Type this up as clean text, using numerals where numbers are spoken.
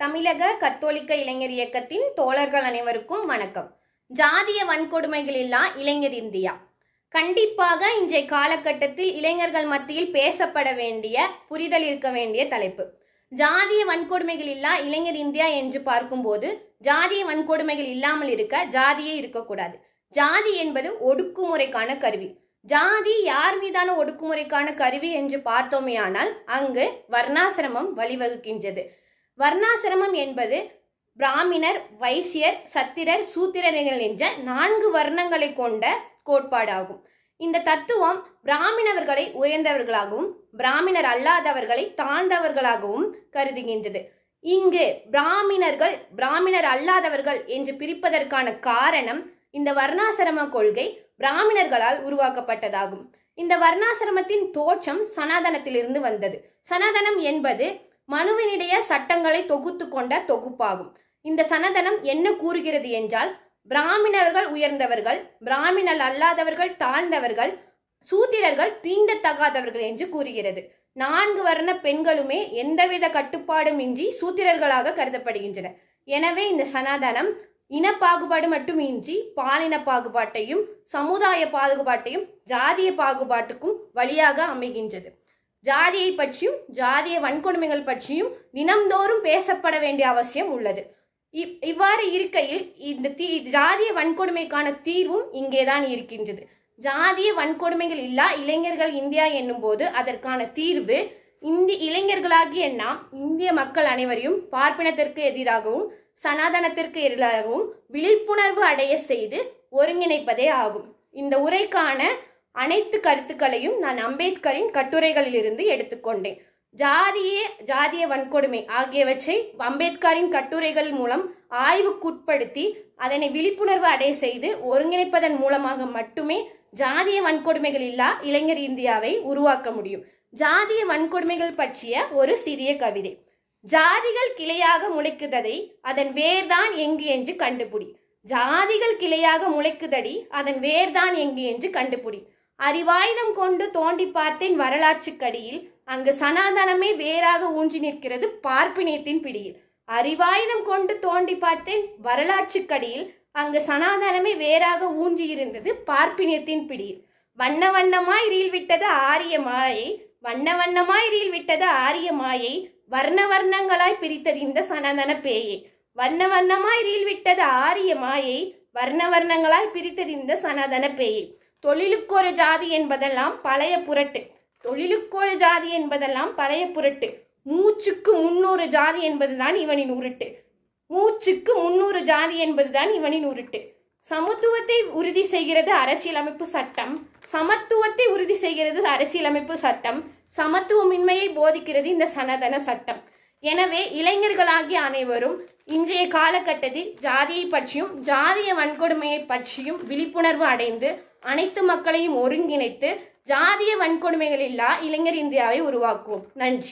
தமிழக கத்தோலிக்க இளைஞர் இயக்கத்தின் தோழர்கள் அனைவருக்கும் வணக்கம். ஜாதிய வன்கொடுமைகள் இல்லா இளைஞர் இந்தியா. கண்டிப்பாக இன்றைய காலகட்டத்தில் இளைஞர்கள் மத்தியில் பேசப்பட வேண்டிய, புரிதல் இருக்க வேண்டிய தலைப்பு. ஜாதிய வன்கொடுமைகள் இல்லா இளைஞர் இந்தியா என்று பார்க்கும்போது, ஜாதிய வன்கொடுமைகள் இல்லாமல் இருக்க ஜாதியே இருக்கக்கூடாது. ஜாதி என்பது ஒடுக்குமுறைக்கான கருவி. ஜாதி யார் மீதான ஒடுக்குமுறைக்கான கருவி என்று பார்த்தோமேயானால் அங்கு வர்ணாசிரமம் வழிவகுக்கின்றது. வர்ணாசிரமம் என்பது பிராமணர், வைசியர், சத்திரர், சூத்திரர்கள் என்ற 4 வர்ணங்களை கொண்ட கோட்பாடாகும். இந்த தத்துவம் பிராமணர்களை உயர்ந்தவர்களாகவும் பிராமணர் அல்லாதவர்களை தாழ்ந்தவர்களாகவும் கருதுகின்றது. இங்கு பிராமணர் அல்லாதவர்கள் என்று பிரிப்பதற்கான காரணம் இந்த வர்ணாசிரம கொள்கை பிராமணர்களால் உருவாக்கப்பட்டதாகும். இந்த வர்ணாசிரமத்தின் தோற்றம் சனாதனத்திலிருந்து வந்தது. சனாதனம் என்பது மனுவினுடைய சட்டங்களை தொகுத்து கொண்ட தொகுப்பாகும். இந்த சனாதனம் என்ன கூறுகிறது என்றால், பிராமணர்கள் உயர்ந்தவர்கள், பிராமணர் அல்லாதவர்கள் தாழ்ந்தவர்கள், சூத்திரர்கள் தீண்டத்தகாதவர்கள் என்று கூறுகிறது. 4 வர்ண பெண்களுமே எந்தவித கட்டுப்பாடும் இன்றி சூத்திரர்களாக கருதப்படுகின்றனர். எனவே இந்த சனாதனம் இன பாகுபாடு மட்டுமின்றி பாலின பாகுபாட்டையும் சமுதாய பாகுபாட்டையும் ஜாதிய பாகுபாட்டுக்கும் வழியாக அமைகின்றது. ஜாதியை பற்றியும் ஜாதிய வன்கொடுமைகள் பற்றியும் தினம்தோறும் பேசப்பட வேண்டிய அவசியம் உள்ளது. இவ்வாறு இருக்கையில் இந்த ஜாதிய வன்கொடுமைக்கான தீர்வும் இங்கேதான் இருக்கின்றது. ஜாதிய வன்கொடுமைகள் இல்லா இளைஞர்கள் இந்தியா என்னும் போது அதற்கான தீர்வு இளைஞர்களாகிய நாம் இந்திய மக்கள் அனைவரையும் பார்ப்பினத்திற்கு எதிராகவும் சனாதனத்திற்கு எதிராகவும் விழிப்புணர்வு அடைய செய்து ஒருங்கிணைப்பதே ஆகும். இந்த உரைக்கான அனைத்து கருத்துக்களையும் நான் அம்பேத்கரின் கட்டுரைகளில் இருந்து எடுத்துக்கொண்டேன். ஜாதிய வன்கொடுமை ஆகியவற்றை அம்பேத்கரின் கட்டுரைகள் மூலம் ஆய்வுக்குட்படுத்தி அதனை விழிப்புணர்வு அடைய செய்து ஒருங்கிணைப்பதன் மூலமாக மட்டுமே ஜாதிய வன்கொடுமைகள் இல்லா இளைஞர் இந்தியாவை உருவாக்க முடியும். ஜாதிய வன்கொடுமைகள் பற்றிய ஒரு சிறிய கவிதை. ஜாதிகள் கிளையாக முளைக்குததை அதன் வேர்தான் எங்கு என்று கண்டுபிடி. ஜாதிகள் கிளையாக முளைக்குதடி அதன் வேர்தான் எங்கு என்று கண்டுபிடி. அறிவாயுதம் கொண்டு தோண்டி பார்த்தேன் வரலாற்றுக்கடியில், அங்கு சனாதனமே வேறாக ஊன்றி நிற்கிறது பார்ப்பினியத்தின் பிடியில். அறிவாயுதம் கொண்டு தோண்டி பார்த்தேன் வரலாற்றுக்கடியில், அங்கு சனாதனமே வேறாக ஊன்றி இருந்தது பார்ப்பினியத்தின் பிடியில். வண்ண வண்ணமாய் ரீல் விட்டது ஆரிய மாயை, வண்ண வண்ணமாய் ரீல் விட்டது ஆரிய மாயை, வர்ண வர்ணங்களாய் பிரித்தது இந்த சனாதன பேயை. வண்ண வண்ணமாய் ரீல் விட்டது ஆரிய மாயை, வர்ண வர்ணங்களாய் பிரித்தது இந்த சனாதன பேயை. தொழிலுக்கொரு ஜாதி என்பதெல்லாம் பழைய புரட்டு, தொழிலுக்கொரு ஜாதி என்பதெல்லாம் பழைய புரட்டு, மூச்சுக்கு 300 ஜாதி என்பதுதான் இவனின் உருட்டு, மூச்சுக்கு 300 ஜாதி என்பதுதான் இவனின் உருட்டு. சமத்துவத்தை உறுதி செய்கிறது அரசியலமைப்பு சட்டம், சமத்துவத்தை உறுதி செய்கிறது அரசியலமைப்பு சட்டம், சமத்துவமின்மையை போதிக்கிறது இந்த சனாதன சட்டம். எனவே இளைஞர்களாகிய அனைவரும் இன்றைய காலகட்டத்தில் ஜாதியை பற்றியும் ஜாதிய வன்கொடுமையை பற்றியும் விழிப்புணர்வு அடைந்து அனைத்து மக்களையும் ஒருங்கிணைத்து ஜாதிய வன்கொடுமைகள் இல்லா இளைஞர் இந்தியாவை உருவாக்குவோம். நன்றி.